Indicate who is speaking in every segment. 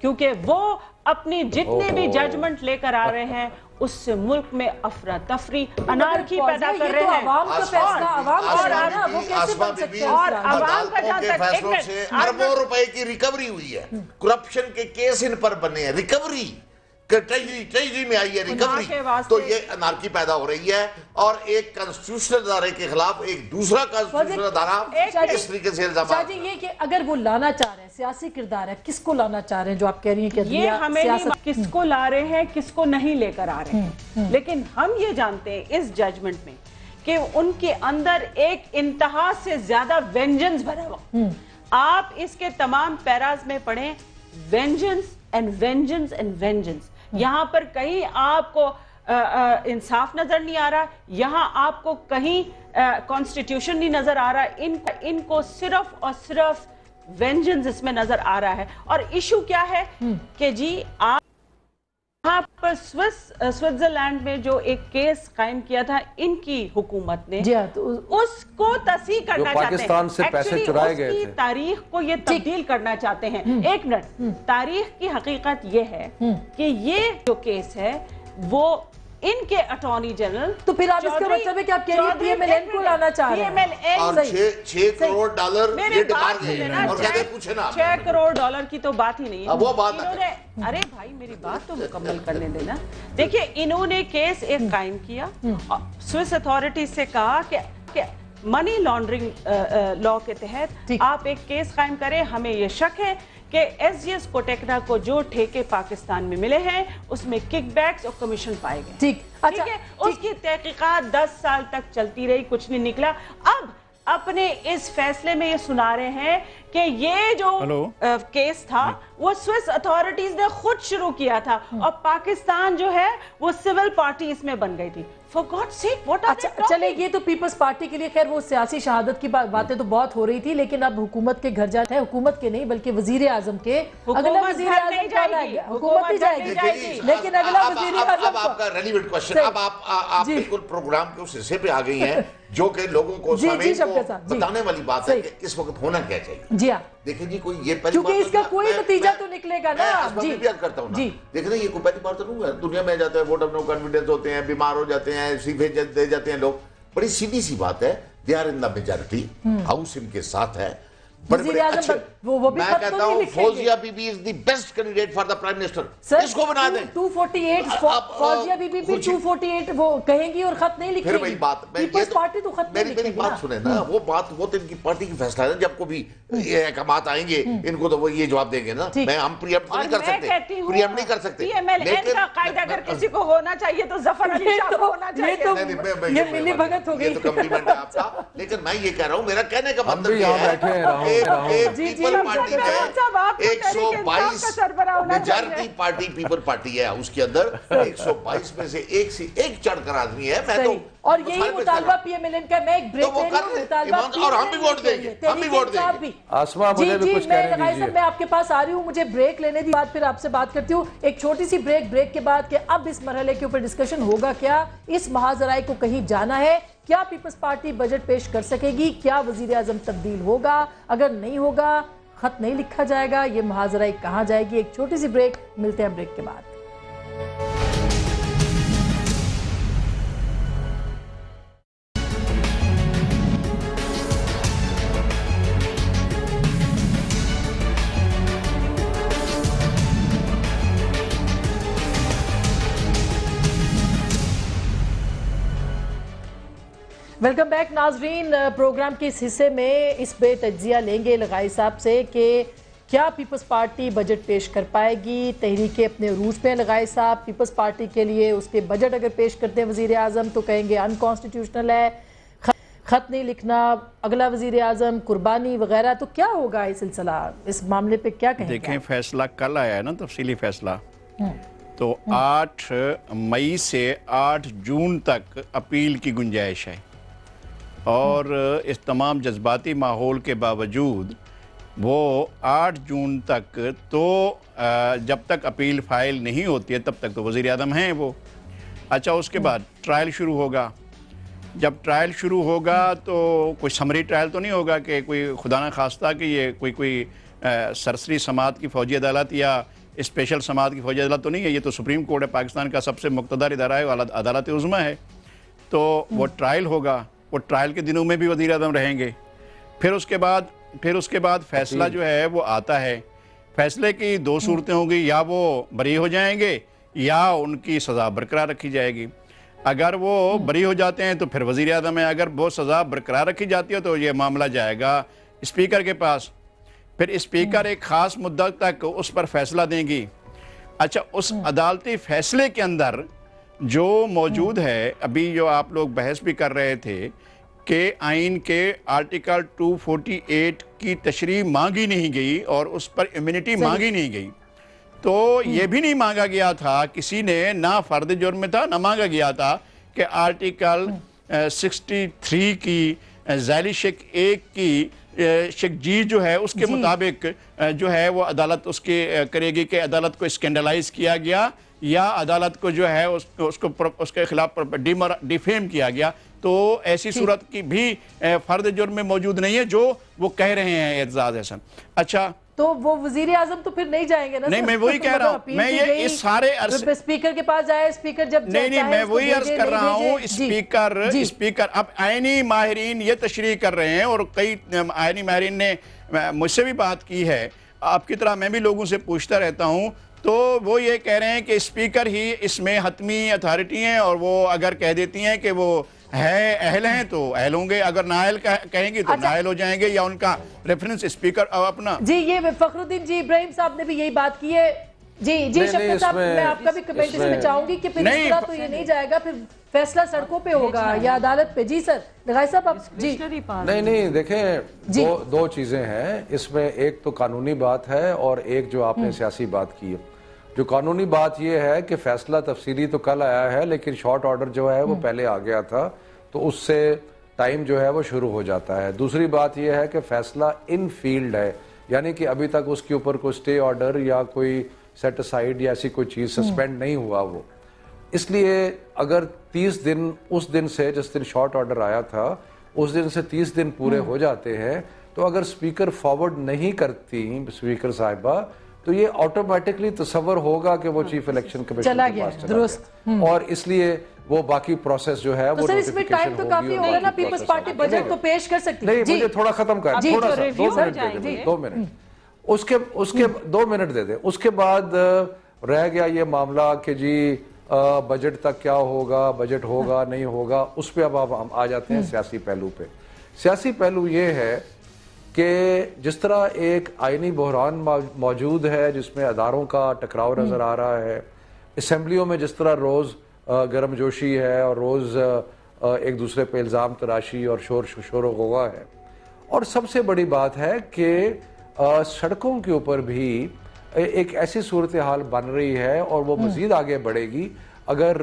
Speaker 1: क्योंकि वो अपनी जितने भी जजमेंट लेकर आ रहे हैं उससे मुल्क में अफरा तफरी अनारकी पैदा कर रहे हैं।
Speaker 2: आवाम का फैसला, आवाम का वो कैसे बन सकते हैं?
Speaker 1: और आवाम का जहां तक
Speaker 3: फैसलों से अरबों रुपए की रिकवरी हुई है, करप्शन के केस इन पर बने हैं, रिकवरी ट्रेजरी में आई है रिकवरी, तो ये अनारकी पैदा हो रही है और एक कॉन्स्टिट्यूशनल अदारे के खिलाफ एक दूसरा कॉन्स्टिट्यूशनल अदारा इस तरीके से इल्जाम
Speaker 2: ये कि अगर वो लाना चाह रहे हैं सियासी किरदार है, किसको लाना चाह रहे हैं जो आप कह रही हैं कि
Speaker 1: ये हमें नहीं किसको ला रहे हैं किसको नहीं लेकर आ रहे हैं, लेकिन हम ये जानते हैं इस जजमेंट में कि उनके अंदर एक इंतहा से ज्यादा वेंजेंस भरा हुआ। आप इसके तमाम पैराज में पढ़ें, vengeance and vengeance and vengeance. यहाँ पर कहीं आपको इंसाफ नजर नहीं आ रहा, यहाँ आपको कहीं कॉन्स्टिट्यूशन नहीं नजर आ रहा, इनको सिर्फ और सिर्फ वेंजेंस इसमें नजर आ रहा है। और इशू क्या है कि जी आप पर स्विट्जरलैंड में जो एक केस कायम किया था इनकी हुकूमत ने,
Speaker 2: तो
Speaker 1: उसको तस्हीह करना चाहते हैं,
Speaker 4: पाकिस्तान से पैसे चुराए गए थे,
Speaker 1: तारीख को ये तब्दील करना चाहते हैं। एक मिनट, तारीख की हकीकत ये है कि ये जो केस है वो इनके अटॉर्नी जनरल,
Speaker 2: तो फिर आप इसका मतलब है कि आप कह रही हैं पीएमएलएन को लाना चाह रहे हैं
Speaker 3: और 6 करोड़ डॉलर ये डिमांड है और कहते पूछे ना
Speaker 1: 6 करोड़ डॉलर की तो बात ही नहीं है।
Speaker 3: अब वो बात
Speaker 1: इन्होंने, अरे भाई मेरी बात तो मुकम्मल करने देना। देखिए इन्होंने केस एक कायम किया, स्विस अथॉरिटी से कहा कि मनी लॉन्ड्रिंग लॉ के तहत आप एक केस कायम करें, हमें ये शक है कि एसजीएस कोटेक्ना को जो ठेके पाकिस्तान में मिले हैं उसमें किकबैक्स और कमीशन पाए गए।
Speaker 2: ठीक
Speaker 1: है, उसकी तहकीकात 10 साल तक चलती रही, कुछ नहीं निकला। अब अपने इस फैसले में ये सुना रहे हैं कि ये जो केस था वो स्विस अथॉरिटीज ने खुद शुरू किया था और पाकिस्तान जो है वो सिविल पार्टी इसमें बन गई थी। For God's sake, what are they talking?
Speaker 2: चले ये तो पीपल्स पार्टी के लिए खैर वो सियासी शहादत की बातें तो बहुत हो रही थी, लेकिन अब हुकूमत के घर जाते हैं, हुकूमत के नहीं बल्कि वजीर आजम के। अगला वजीर आजम कौन आएगा? हुकूमत ही जाएगी, लेकिन अगला वजीर आजम।
Speaker 3: अब आपका रेलेवेंट क्वेश्चन, अब आप बिल्कुल प्रोग्राम के उस हिस्से पे आ गई हैं जो कि लोगों को बताने वाली बात है कि इस वक्त होना क्या चाहिए।
Speaker 2: जी हाँ,
Speaker 3: देखिए जी, कोई ये पहली
Speaker 2: क्योंकि इसका कोई नतीजा तो निकलेगा ना।
Speaker 3: जी करता हूँ ना, देखिए ना ये कोई पहली बार तो नहीं है, दुनिया में जाता है, वोट ऑफ नो कॉन्फिडेंस होते हैं, बीमार हो जाते हैं, इस्तीफे दे जाते हैं लोग, बड़ी सीधी सी बात है, they are in the majority, house इनके साथ है, बड़े अच्छे। मैं कहता हूँ Fauzia Bibi is the best candidate for the prime minister, इसको बना दें।
Speaker 2: 248 फौजिया बीबी भी 248 वो कहेंगी और खत नहीं लिखेगी।
Speaker 3: फिर वही बात,
Speaker 2: पीपल्स पार्टी तो खत नहीं लिखेगी।
Speaker 3: मेरी बात सुने ना, वो बात वो तो इनकी पार्टी की फैसला है, जब को भी ये अहकामात आएंगे इनको तो वो ये जवाब देंगे ना। मैं हम प्रियम्प्ट नहीं कर सकते, प्रियम्प्ट नहीं कर सकते,
Speaker 1: लेकिन का कायदा अगर किसी को होना चाहिए तो जफर अली शाह को होना चाहिए।
Speaker 2: ये मिली भगत हो गई,
Speaker 3: ये तो कम्प्लीमेंट है आपका। लेकिन मैं ये कह रहा हूँ, मेरा कहने का मतलब ये है पीपल पार्टी में 122 मेजॉरिटी पार्टी पीपल पार्टी है, उसके अंदर 122 में से एक चढ़कर आदमी है। मैं तो
Speaker 2: और यही मुतालबा पीएमएलएन का, मैं एक ब्रेक
Speaker 3: और हम भी वोट देंगे, हम भी वोट देंगे।
Speaker 4: आसमा मुझे भी कुछ कहने दीजिए।
Speaker 2: मैं आपके पास आ रही हूँ, मुझे ब्रेक लेने दी बात, फिर आपसे बात करती हूँ। एक छोटी सी ब्रेक के बाद कि अब इस मरहले के ऊपर डिस्कशन होगा क्या, इस महाजराई को कहीं जाना है क्या, पीपल्स पार्टी बजट पेश कर सकेगी, क्या वजीर आजम तब्दील होगा, अगर नहीं होगा खत नहीं लिखा जाएगा, ये महाजराई कहाँ जाएगी। एक छोटी सी ब्रेक, मिलते हैं ब्रेक के बाद। वेलकम बैक नाजरीन। प्रोग्राम के इस हिस्से में इस पे तज्जिया लेंगे लगाई साहब से कि क्या पीपल्स पार्टी बजट पेश कर पाएगी। तहरीकें अपने रूज पे लगाए साहब, पीपल्स पार्टी के लिए उसके बजट अगर पेश करते हैं वजीर आजम तो कहेंगे अनकॉन्स्टिट्यूशनल है, खत नहीं लिखना, अगला वजीर आजम कुर्बानी वगैरह। तो क्या होगा ये सिलसिला, इस मामले पे क्या कहेंगे?
Speaker 5: देखें, फैसला कल आया है ना, तफसीली फैसला, तो 8 मई से 8 जून तक अपील की गुंजाइश है और इस तमाम जज्बाती माहौल के बावजूद वो 8 जून तक तो जब तक अपील फाइल नहीं होती है तब तक तो वज़ीर आज़म हैं वो। अच्छा, उसके बाद ट्रायल शुरू होगा। जब ट्रायल शुरू होगा तो कोई समरी ट्रायल तो नहीं होगा कि कोई खुदा न खास्ता कि ये कोई सरसरी समात की फ़ौजी अदालत या स्पेशल समाअत की फौजी अदालत तो नहीं है, ये तो सुप्रीम कोर्ट है, पाकिस्तान का सबसे मुक़्तदर इदारा है, अदालत उज़्मा है। तो वो ट्रायल होगा, वो ट्रायल के दिनों में भी वज़ीर आज़म रहेंगे। फिर उसके बाद फैसला जो है वो आता है। फैसले की दो सूरतें होंगी, या वो बरी हो जाएंगे या उनकी सज़ा बरकरार रखी जाएगी। अगर वो बरी हो जाते हैं तो फिर वज़ीर आज़म है, अगर वो सज़ा बरकरार रखी जाती है तो ये मामला जाएगा स्पीकर के पास। फिर स्पीकर एक ख़ास मुद्दत तक उस पर फैसला देंगी। अच्छा, उस अदालती फैसले के अंदर जो मौजूद है, अभी जो आप लोग बहस भी कर रहे थे कि आइन के आर्टिकल 248 की तशरीह मांगी नहीं गई और उस पर इम्यूनिटी मांगी नहीं गई, तो ये भी नहीं मांगा गया था किसी ने, ना फर्द जुर्म में था, ना मांगा गया था कि आर्टिकल 63 की ज़ैली शिक 1 की शिक जी जो है उसके मुताबिक जो है वो अदालत उसके करेगी कि अदालत को स्कैंडलाइज किया गया या अदालत को जो है उसके खिलाफ डिफेम किया गया। तो ऐसी सूरत की भी फर्द जुर्म में मौजूद नहीं है जो वो कह रहे हैं एजाज हसन। अच्छा,
Speaker 2: तो वो वजीर आजम तो फिर नहीं जाएंगे ना?
Speaker 5: नहीं, मैं वही कह रहा हूँ, मैं ये इस सारे अरसे
Speaker 2: स्पीकर के पास जाए, स्पीकर जब
Speaker 5: नहीं, मैं वही अर्ज कर रहा हूँ, स्पीकर अब आईनी माहिरीन ये तशरीह कर रहे हैं और कई आईनी माहिरीन ने मुझसे भी बात की है, आपकी तरह मैं भी लोगों से पूछता रहता हूँ, तो वो ये कह रहे हैं कि स्पीकर ही इसमें हतमी अथॉरिटी हैं और वो अगर कह देती हैं कि वो है अहल हैं तो अहल होंगे, अगर नाअहल कहेंगे तो नाअहल हो जाएंगे, या उनका रेफरेंस स्पीकर अपना।
Speaker 2: जी, ये फखरुद्दीन जी इब्राहिम साहब ने भी यही बात की है। जी शफकत साहब, मैं आपका भी कमेंट इसमें चाहूंगी कि फिर इस तरह तो ये नहीं जाएगा, फिर फैसला सड़कों पे होगा या अदालत पे। जी सर लगाई साहब आप जी।
Speaker 4: नहीं देखें, दो चीजें हैं इसमें, एक तो कानूनी बात है और एक जो आपने सियासी बात की है। जो कानूनी बात यह है कि फैसला तफसीली तो कल आया है लेकिन शॉर्ट ऑर्डर जो है वो पहले आ गया था, तो उससे टाइम जो है वो शुरू हो जाता है। दूसरी बात यह है कि फैसला इन फील्ड है, यानी कि अभी तक उसके ऊपर कोई स्टे ऑर्डर या कोई सेट असाइड या ऐसी कोई चीज़ सस्पेंड नहीं हुआ वो। इसलिए अगर 30 दिन उस दिन से जिस दिन शॉर्ट ऑर्डर आया था उस दिन से 30 दिन पूरे हो जाते हैं, तो अगर स्पीकर फॉरवर्ड नहीं करती स्पीकर साहिबा, तो ये ऑटोमेटिकली तस्वर होगा कि वो चीफ इलेक्शन कमीशन
Speaker 2: चला गया, दुरुस्त।
Speaker 4: और इसलिए वो बाकी प्रोसेस जो है
Speaker 2: तो
Speaker 4: वो
Speaker 2: सर इसमें टाइम तो काफी होगा ना, पीपल्स पार्टी बजट तो पेश कर सकती है।
Speaker 4: नहीं, मुझे थोड़ा खत्म कर, थोड़ा सा 2 मिनट उसके 2 मिनट दे दे। उसके बाद रह गया ये मामला कि जी बजट तक क्या होगा, बजट होगा नहीं होगा, उस पर अब हम आ जाते हैं सियासी पहलू पे। सियासी पहलू ये है कि जिस तरह एक आईनी बहरान मौजूद है जिसमें अदारों का टकराव नजर आ रहा है, असम्बलियों में जिस तरह रोज गर्मजोशी है और रोज एक दूसरे पे इल्ज़ाम तराशी और शोर गुगा है, और सबसे बड़ी बात है कि सड़कों के ऊपर भी एक ऐसी सूरत हाल बन रही है और वो मजीद आगे बढ़ेगी अगर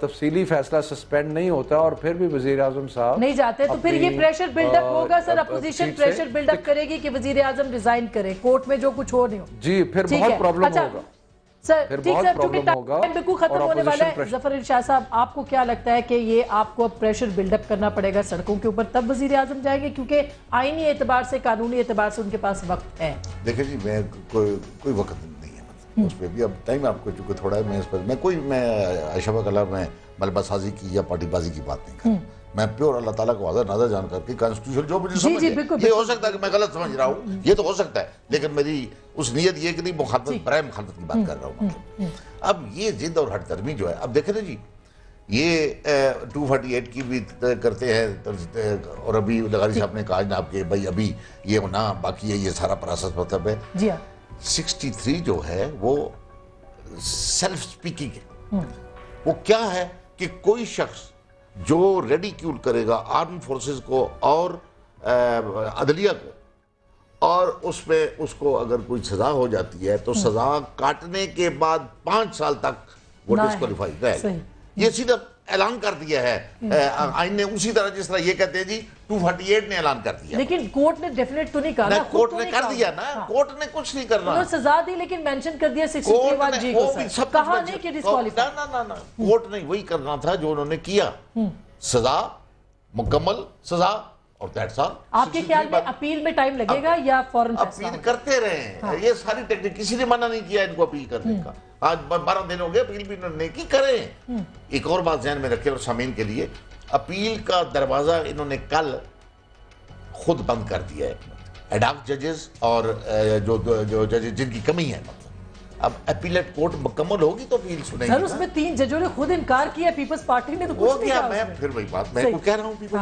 Speaker 4: तफसीली फैसला सस्पेंड नहीं होता और फिर भी वजीर आजम साहब
Speaker 2: नहीं जाते, तो फिर ये प्रेशर बिल्डअप होगा सर, अपोजिशन प्रेशर बिल्डअप करेगी कि वजीर आजम रिजाइन करे, कोर्ट में जो कुछ हो नहीं हो।
Speaker 4: जी, फिर बहुत प्रॉब्लम होगा
Speaker 2: सर। ठीक सर, क्योंकि टाइम बिल्कुल खत्म होने वाला है। जफर शाह साहब, आपको क्या लगता है कि ये आपको अब प्रेशर बिल्डअप करना पड़ेगा सड़कों के ऊपर तब वजीर आजम जाएंगे, क्योंकि आईनी एतबार से, कानूनी एतबार से उनके पास वक्त है?
Speaker 3: देखिए जी, मैं कोई वक्त नहीं है उस पर भी, अब टाइम आपको चूंकि थोड़ा है, मैं इस पर मैं अशफा कला में मलबासाजी की या पार्टीबाजी की बात नहीं कर रहा। मैं प्योर अल्लाह ताला को हाज़िर नाज़र जान करके कॉन्स्टिट्यूशन जो मुझे समझ है, ये हो सकता है कि मैं गलत समझ रहा हूँ, ये तो हो सकता है, लेकिन मेरी उस नीयत ये कि नहीं मुखालफत बराए मुखालफत की बात कर रहा हूँ। अब ये जिद और हटदर्मी जो है, अब देखे ना जी, ये 248 की भी करते हैं और अभी लगारी साहब ने कहा ना आपके भाई अभी ये होना बाकी है, ये सारा प्रोसेस मतलब है जी। 63 जो है वो सेल्फ स्पीकिंग है। वो क्या है कि कोई शख्स जो रेडिक्यूल करेगा आर्म फोर्सेस को और अदलिया को, और उसमें उसको अगर कोई सजा हो जाती है तो सजा काटने के बाद 5 साल तक वो डिस्क्वालीफाइड रहेगा। ये सीधा ऐलान कर दिया है आइन ने, उसी तरह जिस तरह ये कहते हैं जी 248 ने ऐलान कर दिया।
Speaker 2: लेकिन कोर्ट ने डेफिनेट तो नहीं कहा ना,
Speaker 3: कोर्ट ने कर दिया ना, कोर्ट ने कुछ नहीं करना,
Speaker 2: सजा दी लेकिन मेंशन कर दिया 63 जी को, सब कहा नहीं कि डिस्क्वालीफाई।
Speaker 3: ना कोर्ट ने वही करना था जो उन्होंने किया, सजा मुकम्मल सजा और दैट्स ऑल।
Speaker 2: आपके ख्याल में अपील में टाइम लगेगा या फौरन फैसला?
Speaker 3: अपील करते रहे हैं। हाँ। ये सारी टेक्निक, किसी ने मना नहीं किया इनको अपील करने का। आज 12 दिन हो गए अपील भी इन्होंने की, करें। एक और बात ध्यान में रखें और सामीन के लिए, अपील का दरवाजा इन्होंने कल खुद बंद कर दिया है। एडॉक जजेस और जो जजेस जिनकी कमी है, अब अपीलेट कोर्ट मुकम्मल होगी तो अपील सुनेंगे।
Speaker 2: सर उसमें 3 जजों ने खुद इनकार किया, पीपल्स पार्टी ने तो कुछ नहीं कहा।
Speaker 3: मैं फिर वही बात मैं को कह रहा हूं, पीपल्स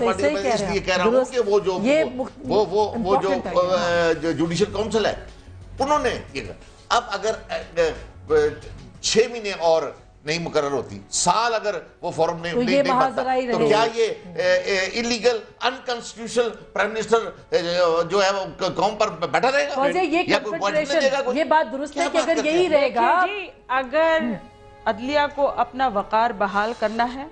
Speaker 3: पार्टी
Speaker 2: सही
Speaker 3: इसलिए कह रहा हूं कि वो जो जुडिशियल काउंसिल है उन्होंने अब अगर 6 महीने और नहीं मुकर्रर होती, साल अगर वो फॉर्म नहीं बनता, तो क्या ये इलीगल अनकॉन्स्टिट्यूशनल प्राइम मिनिस्टर जो है वो कौम पर बैठा रहेगा?
Speaker 2: ये बात दुरुस्त है कि अगर यही रहेगा,
Speaker 1: अगर अदलिया को अपना वकार बहाल करना है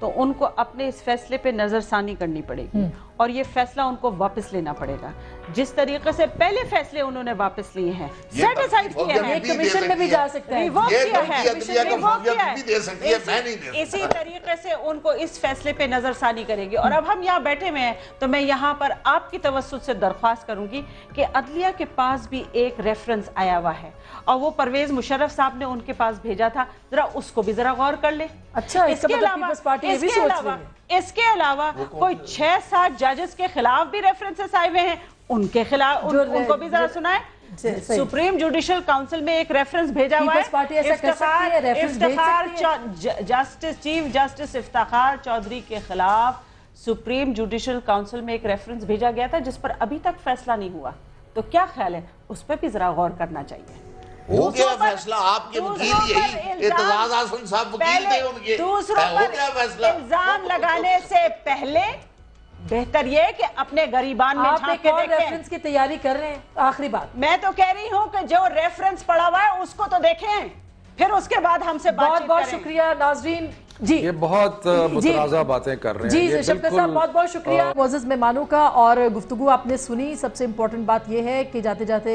Speaker 1: तो उनको अपने इस फैसले पे नजरसानी करनी पड़ेगी और ये फैसला उनको वापस लेना पड़ेगा। जिस तरीके से पहले फैसले उन्होंने वापस लिए हैं, सेट असाइड किया है,
Speaker 2: कमीशन में भी जा सकता है,
Speaker 1: रिवोक किया है,
Speaker 3: है।
Speaker 1: इसी तरीके से उनको इस फैसले पे नजरसानी करेगी। और अब हम यहाँ बैठे हुए हैं तो मैं यहाँ पर आपकी तवज्जो से दरख्वास्त करूंगी कि अदलिया के पास भी एक रेफरेंस आया हुआ है और वो परवेज मुशर्रफ साहब ने उनके पास भेजा था, जरा उसको भी जरा गौर कर ले।
Speaker 2: अच्छा,
Speaker 1: इसके अलावा कोई 6-7 जजेस के खिलाफ भी रेफरेंसेस आए हुए हैं, उनके खिलाफ उनको भी जरा सुनाए। सुप्रीम जुडिशियल काउंसिल में एक रेफरेंस भेजा हुआ है, चीफ जस्टिस इफ्तिखार चौधरी के खिलाफ सुप्रीम जुडिशियल काउंसिल में एक रेफरेंस भेजा गया था जिस पर अभी तक फैसला नहीं हुआ। तो क्या ख्याल है, उस पर भी जरा गौर करना चाहिए।
Speaker 3: हो गया फैसला, आपके वकील यही इत्तेजाज हसन साहब वकील थे उनके,
Speaker 1: दूसरों पर इल्जाम लगाने से पहले बेहतर ये कि अपने गरीबान में झांक के देखें।
Speaker 2: रेफरेंस की तैयारी कर रहे हैं। आखिरी बात मैं
Speaker 1: तो कह रही हूं कि जो रेफरेंस पड़ा हुआ है उसको तो देखें, फिर उसके बाद हमसे बातचीत
Speaker 2: बहुत शुक्रिया नाजरीन जी।
Speaker 4: ये बहुत मुतनाज़ा बातें कर रहे हैं
Speaker 2: जी। शफकत साहब बहुत बहुत शुक्रिया मोअज़्ज़ज़ मेहमानों का, और गुफ्तगू आपने सुनी। सबसे इम्पोर्टेंट बात यह है कि जाते जाते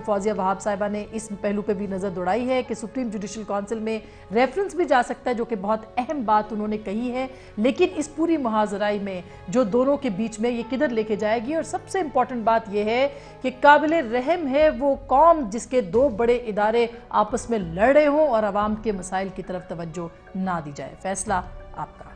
Speaker 2: फौजिया वहाब साहिबा ने इस पहलू पे भी नज़र दौड़ाई है कि सुप्रीम जुडिशल काउंसिल में रेफरेंस भी जा सकता है, जो कि बहुत अहम बात उन्होंने कही है। लेकिन इस पूरी मुहाज़राई में जो दोनों के बीच में ये किधर लेके जाएगी, और सबसे इम्पोर्टेंट बात यह है कि काबिल रहम है वो कौम जिसके 2 बड़े इदारे आपस में लड़ रहे हों और आवाम के मसाइल की तरफ तवज्जो ना दी जाए। फैसला आपका।